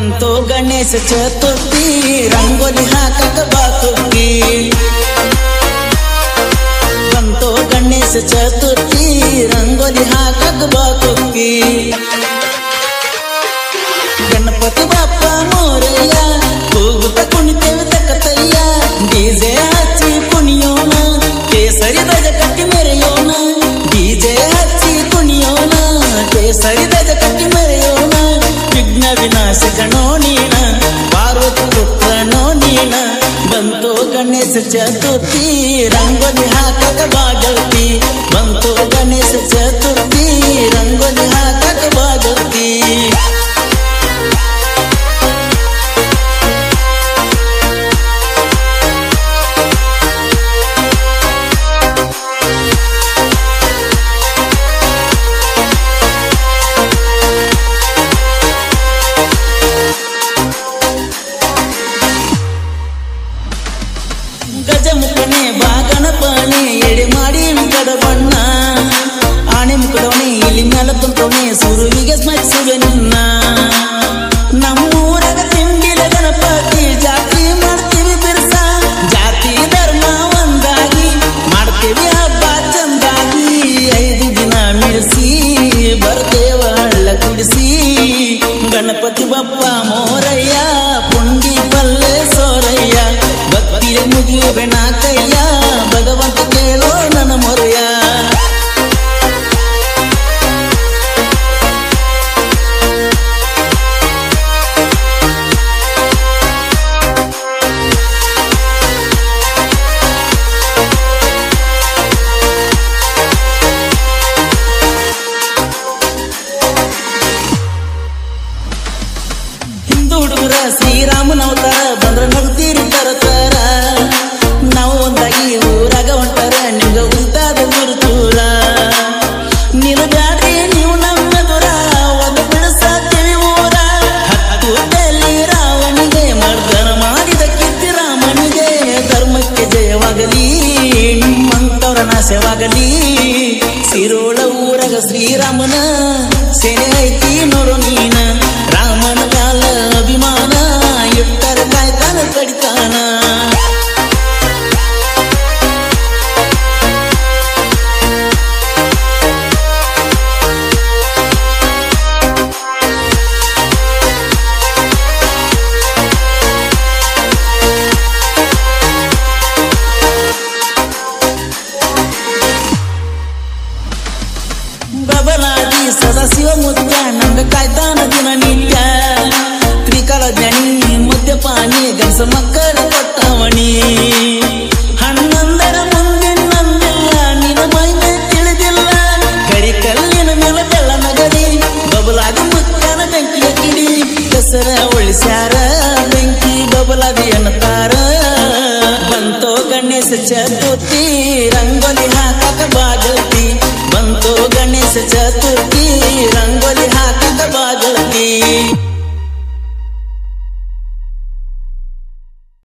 ಬಂತು ಗಣೇಶ ಚತುರ್ಥಿ ರಂಗೋಲಿ ಹಾಕಕ ಬಾತುಕಿ ಬಂತು ಗಣೇಶ ಚತುರ್ಥಿ ರಂಗೋಲಿ ಹಾಕಕ ಬಾತುಕಿ ಗಣಪತಿ ಬಾಪ್ಪ ಮೋರಯ್ಯ ಕೂಗುತ್ತ ಕುಣಿತೇವೆ ತಕ್ಕತಯ್ಯ ಡಿಜೆ ಹಚ್ಚಿ ಕುಣಿಯೋಣ ಕೇಸರಿ ಧ್ವಜ ಕಟ್ಟಿ ಮೆರೆಯೋಣ ಡಿಜೆ ಹಚ್ಚಿ ಕುಣಿಯೋಣ ಕೇಸರಿ ಧ್ವಜ ಕಟ್ಟಿ ಮೆರೆಯೋಣ ವಿಘ್ನ ವಿನಾಶಕನೋ ನೀನ ಪಾರ್ವತಿ ಪುತ್ರನೋ ನೀನ ಬಂತು ಗಣೇಶ ಚತುರ್ಥಿ ರಂಗೋಲಿ ಹಾಕಕ ಬಾಗಲ್ತಿ ಬಂತು ಗಣೇಶ ಚತುರ್ಥಿ ರಂಗೋಲಿ ಹಾಕಕ ಬಾಗಲ್ತಿ ಗಜಮುಖನೆ ಬಾಗಣಪನೆ ಎಡೆ ಮಾಡಿ ಕಡ ಬಣ್ಣ ಆನೆ ಮುಖದವನೆ ಇಲ್ಲಿ ಮೇಲೆ ಕುಂತವನೆ ಸುರುವಿಗೆ ಸ್ಮರಿಸುವೆ ನಿನ್ನ ನಮ್ಮೂರಾಗ ತಿಂಡಿಲ ಗಣಪತಿ ಜಾತಿ ಮಾಡ್ತೀವಿ ಬಿರ್ಸ ಜಾತಿ ಧರ್ಮ ಒಂದಾಗಿ ಮಾಡ್ತೀವಿ ಹಬ್ಬ ಚಂದಾಗಿ 5 ದಿನ ಮಿಡಿಸಿ ಬರ್ತೇವ ಹಳ್ಳ ಕುಡಿಸಿ ಗಣಪತಿ ಬಪ್ಪ ಮೋರಯ್ಯ ಪುಂಡಿ ಪಲ್ಲೆ ಸೋರಯ್ಯ ಭಕ್ತಿಯ ಮುಗಿಯುವೆ ನಾಕಯ್ಯ ಭಗವಂತ ಕೇಳೋ ನನ್ನ ಮೊರೆಯ ಹಿಂದೂ ಹುಡುಗರ ಶ್ರೀರಾಮನ ಅವತಾರ ಬಂದ್ರ ನಗ್ತೀರಿ ತರತರ ನಾವು ಒಂದಾಗಿ ಊರಾಗ ಹೊಂಟಾರ ನಿಮ್ಗ ಉಂಟಾದ ಗುರುತೂರ ನೀನು ಬ್ಯಾಡ್ರಿ ನೀವು ನಮ್ಮ ದೂರ ಒಂದು ಬಿಡಿಸಾತೀವಿ ಊರ ಹತ್ತು ತಲೆ ರಾವಣಿಗೆ ಮರ್ದನ ಮಾಡಿದ ಕೀರ್ತಿ ರಾಮನಿಗೆ ಧರ್ಮಕ್ಕೆ ಜಯವಾಗಲಿ ನಿಮ್ಮಂತವರ ನಾಶವಾಗಲಿ ಸಿರೋಳ ಊರಾಗ ಶ್ರೀರಾಮನ ಸೇನೆ ಐತಿ ನೋಡು ನೀನ ರಾಮನ ಮ್ಯಾಲ ಅಭಿಮಾನ ಇಟ್ಟರ ಕಾಯ್ತಾನ ಕಡಿತಾನ ಬಬಲಾದಿ ಸದಾಶಿವ ಮುದ್ಯ ನಂಗ ಕಾಯ್ತಾನ ದಿನ ನಿತ್ಯ ತ್ರಿಕಾಲ ಜ್ಞಾನಿ ಮದ್ಯಪಾನಿ ಗಂಸ ಮಕ್ಕಳ ಕೊಟ್ಟವಣಿ ಹಣ್ಣಂದರ ಮುಂದೆ ನಂದಿಲ್ಲ ನಿನ ಮೈಮೆ ತಿಳಿದಿಲ್ಲ ಕಡಿ ಕಲ್ಲಿನ ಮೇಲೆ ಬೆಲ್ಲ ನಗರಿ ಬಬಲಾದಿ ಮುತ್ಯನ ಬೆಂಕಿಯ ಕಿಡಿ ಹೆಸರ ಉಳಿಸ್ಯಾರ ಬೆಂಕಿ ಬಬಲಾದಿ ಅನ್ನತಾರ ಬಂತೋ ಗಣೇಶ ಚತುರ್ಥಿ ರಂಗೋಲಿ